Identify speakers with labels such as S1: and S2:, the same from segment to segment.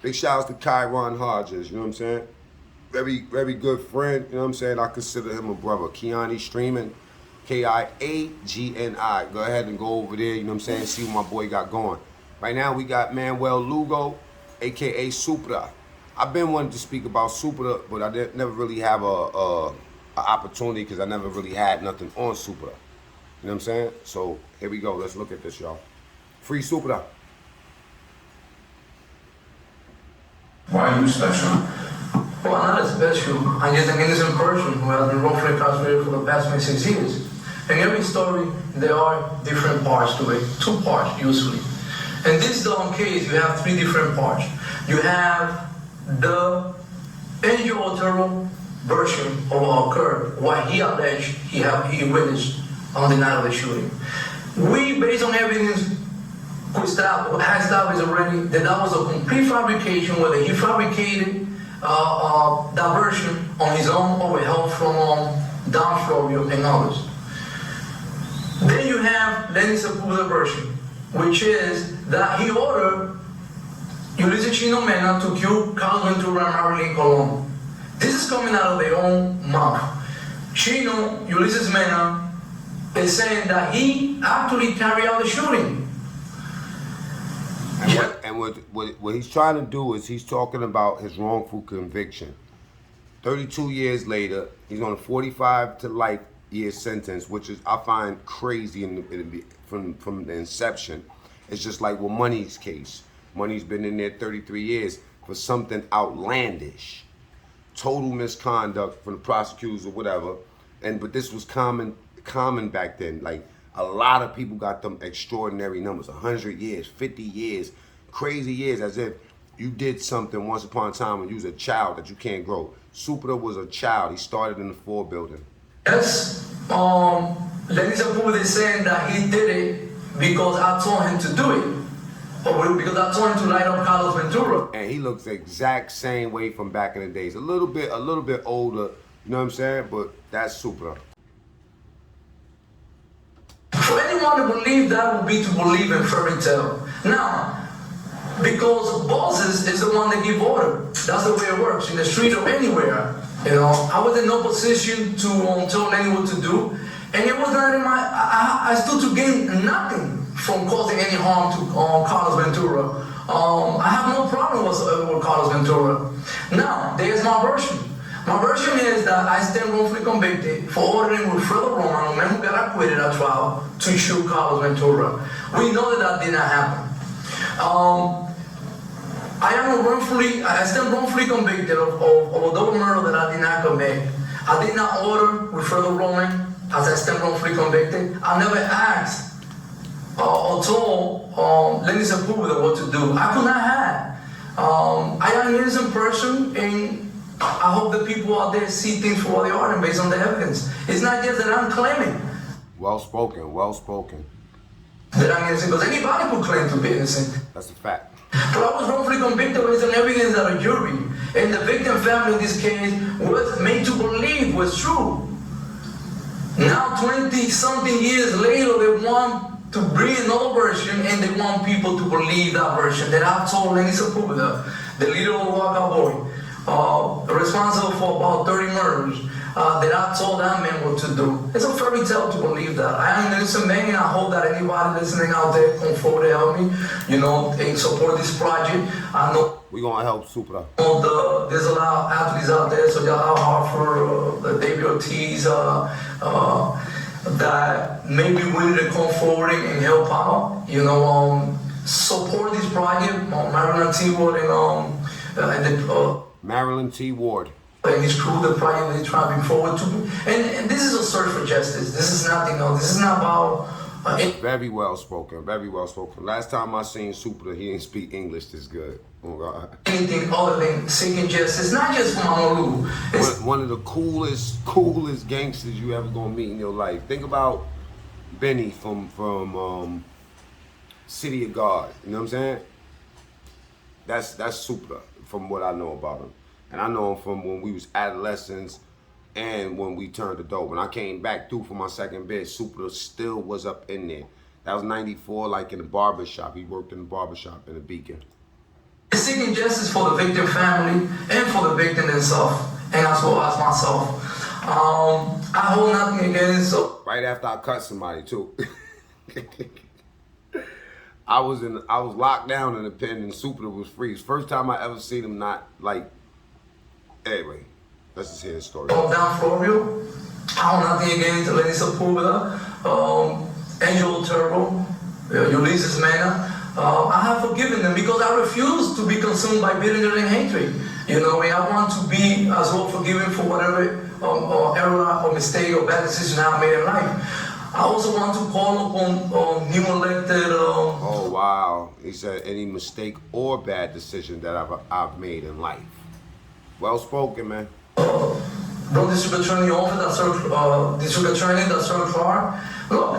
S1: Big shout out to Kyron Hodges, you know what I'm saying? Very good friend, you know what I'm saying? I consider him a brother. Kiani Streaming, Kiagni. Go ahead and go over there, you know what I'm saying? See what my boy got going. Right now we got Manuel Lugo, aka Supra. I've been wanting to speak about Supra, but I never really have a opportunity because I never really had nothing on Supra. You know what I'm saying? So here we go. Let's look at this, y'all. Free Supra.
S2: Why are you special?
S3: Well, I'm not special. I'm just an innocent person who has been wrongfully incarcerated for the past 26 years. In every story, there are different parts to it. Two parts, usually. In this long case, you have three different parts. You have the NGO version of what occurred, what he alleged he witnessed on the night of the shooting. We, based on evidence, has established already that was a complete fabrication, whether he fabricated that version on his own or with help from Don Florio and others. Then you have Lenny Sepulveda's version, which is that he ordered Ulysses Chino Mena to kill Carlos Ventura and Marilyn Colon. This is coming out of their own mouth. Chino, Ulysses Mena, is saying that he actually carried out the shooting.
S1: And what he's trying to do is he's talking about his wrongful conviction. 32 years later, he's on a 45 to life year sentence, which is I find crazy from the inception. It's just like with Money's case. Money's been in there 33 years for something outlandish, total misconduct from the prosecutors or whatever. But this was common back then. Like a lot of people got them extraordinary numbers, 100 years, 50 years, crazy years, as if you did something once upon a time when you was a child that you can't grow. Supra was a child. He started in the 4 building.
S3: Yes, Lenny Sepulveda is saying that he did it because I told him to do it. Or because I told him to light up Carlos Ventura.
S1: And he looks the exact same way from back in the days. A little bit older, you know what I'm saying? But that's Supra.
S3: For anyone to believe that would be to believe in fairy tale. Now, because bosses is the one that give order. That's the way it works in the street or anywhere. You know, I was in no position to tell Lenny what to do, and it was not in my. I stood to gain nothing from causing any harm to Carlos Ventura. I have no problem with Carlos Ventura. Now, there's my version. My version is that I stand wrongfully convicted for ordering Wilfredo Roman, a man who got acquitted at trial, to shoot Carlos Ventura. We know that did not happen. I stand wrongfully convicted of a double murder that I did not commit. I did not order Wilfredo Roman, as I stand wrongfully convicted. I never asked or told Lenny Sepulveda what to do. I could not have. I am an innocent person, and I hope that people out there see things for what they are and based on the evidence. It's not just that I'm claiming.
S1: Well spoken, well spoken.
S3: That I'm innocent, because anybody could claim to be innocent.
S1: That's a fact.
S3: But I was wrongfully convicted based on evidence that a jury and the victim family in this case was made to believe was true. Now 20-something years later, they want to bring another version and they want people to believe that version that I told Lenny Sepulveda, the leader of the Cowboys, responsible for about 30 murders, that I told that man what to do. It's a fairy tale to believe that. I am an innocent man, and I hope that anybody listening out there come forward to help me, you know, and support this project. I know
S1: we're going to help Supra.
S3: There's a lot of athletes out there, so y'all have Hartford, David Ortiz, that may be willing to come forward and help out, you know, support this project. Marilyn T. Ward and
S1: Marilyn T. Ward.
S3: And his crew, the project that he's driving forward to. And this is a search for justice. This is nothing else. This is not about...
S1: Very well spoken, very well spoken. Last time I seen Supra, he didn't speak English this good. Oh God.
S3: Anything other than seeking justice, not just for Manuel Lugo.
S1: One of the coolest gangsters you ever gonna meet in your life. Think about Benny from City of God. You know what I'm saying? That's Supra from what I know about him. And I know him from when we was adolescents and when we turned adult. When I came back through for my second bid, Supra still was up in there. That was 94, like in the barber shop. He worked in the barber shop in the Beacon.
S3: Seeking justice for the victim family and for the victim themselves, and as well as myself. I hold nothing against.
S1: Right after I cut somebody too. I was locked down in the pen and Supra was free. It's the first time I ever seen him not like. Anyway, let's just hear his story.
S3: Down Florio, I hold nothing against Lenny Sepulveda, Angel Turbo, Ulysses Mena. I have forgiven them because I refuse to be consumed by bitterness and hatred. You know, and I want to be as well forgiven for whatever error or mistake or bad decision I made in life. I also want to call upon new elected.
S1: Oh wow! He said any mistake or bad decision that I've made in life. Well spoken, man.
S3: Brought district attorney over that district attorney that served far. Look,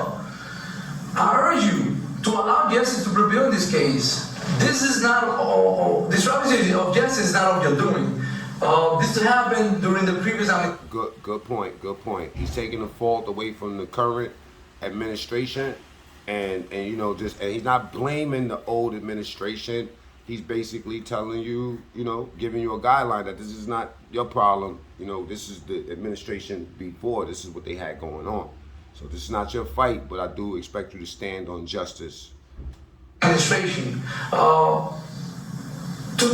S3: I urge you to allow justice to prevail in this case. This is not disruption of justice is not of your doing. This happened during the previous.
S1: Good point. Good point. He's taking the fault away from the current administration, and you know, and he's not blaming the old administration. He's basically telling you, you know, giving you a guideline that this is not your problem. You know, this is the administration before. This is what they had going on. So this is not your fight, but I do expect you to stand on justice.
S3: Administration. To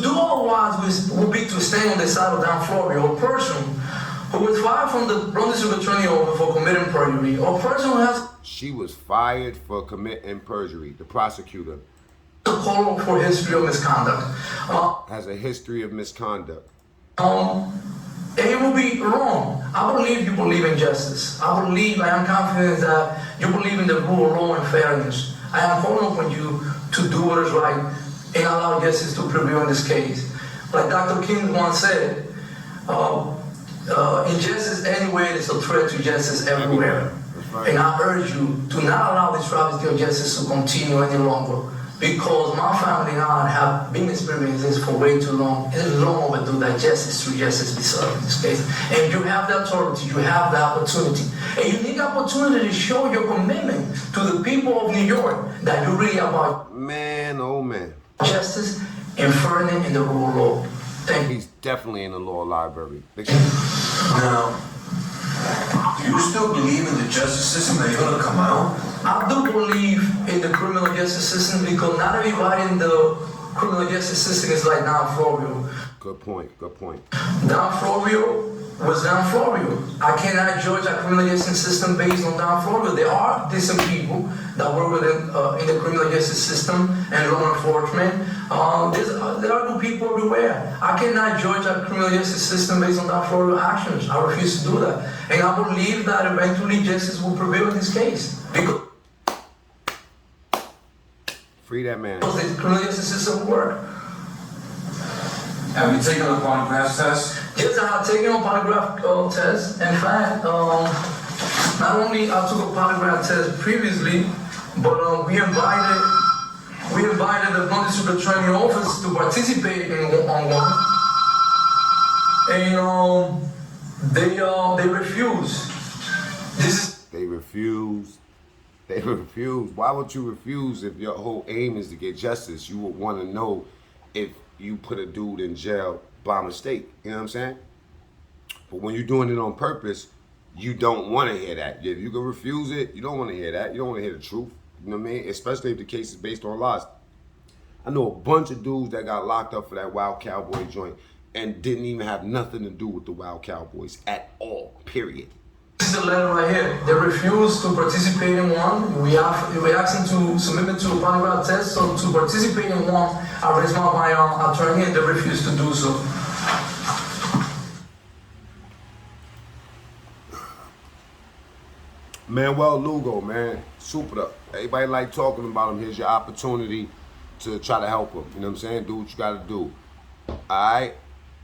S3: do otherwise would be to stand on the side of Dan Florio, a person who was fired from the Bronx District Attorney over for committing perjury, or a person who has.
S1: She was fired for committing perjury. The prosecutor.
S3: A call for history of misconduct.
S1: Has a history of misconduct.
S3: It will be wrong. I believe you believe in justice. I am confident that you believe in the rule of law and fairness. I am calling upon you to do what is right and allow justice to prevail in this case. Like Dr. King once said, injustice anywhere is a threat to justice everywhere. Right. And I urge you to not allow this travesty of justice to continue any longer. Because my family and I have been experiencing this for way too long. It is long overdue that true justice be served in this case. And you have the authority, you have the opportunity. A unique opportunity to show your commitment to the people of New York that you really about.
S1: Man, oh man.
S3: Justice and fairness in the rule of law. Thank you.
S1: He's definitely in the law library.
S2: Now, do you still believe in the justice system that you're gonna come out?
S3: I do believe in the criminal justice system because not everybody in the criminal justice system is like Dan Florio.
S1: Good point, good point.
S3: Dan Florio was Dan Florio. I cannot judge a criminal justice system based on Dan Florio. There are decent people that work within in the criminal justice system and law enforcement. There are good people everywhere. I cannot judge a criminal justice system based on Dan Florio's actions. I refuse to do that. And I believe that eventually justice will prevail in this case. Because
S1: free that man.
S3: Because the criminal justice system work.
S2: Have you taken a polygraph test?
S3: Yes, I have taken a polygraph test. In fact, not only I took a polygraph test previously, but we invited the Bronx District Attorney Office to participate on one, and they refused.
S1: They refused. They refuse. Why would you refuse if your whole aim is to get justice? You would want to know if you put a dude in jail by mistake. You know what I'm saying? But when you're doing it on purpose, you don't want to hear that. If you can refuse it, you don't want to hear that. You don't want to hear the truth. You know what I mean? Especially if the case is based on lies. I know a bunch of dudes that got locked up for that Wild Cowboy joint and didn't even have nothing to do with the Wild Cowboys at all, period.
S3: This is the letter right here. They refused to participate in one. We asked them to submit it to a polygraph test. So to participate in one, I raised my attorney and they refused to do so.
S1: Manuel Lugo, man, Supra. Everybody like talking about him. Here's your opportunity to try to help him. You know what I'm saying? Do what you got to do. All right?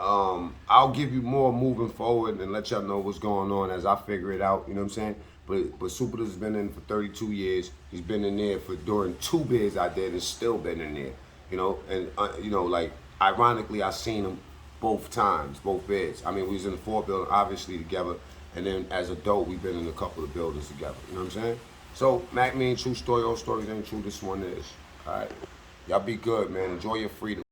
S1: I'll give you more moving forward and let y'all know what's going on as I figure it out. You know what I'm saying? But Supra's been in for 32 years. He's been in there during 2 bids I did and still been in there. You know, and you know, like ironically, I seen him both times, both bids. I mean, we was in the 4th building, obviously together, and then as a adult, we've been in a couple of buildings together. You know what I'm saying? So, Mac, me and true story, all stories ain't true. This one is. All right, y'all be good, man. Enjoy your freedom.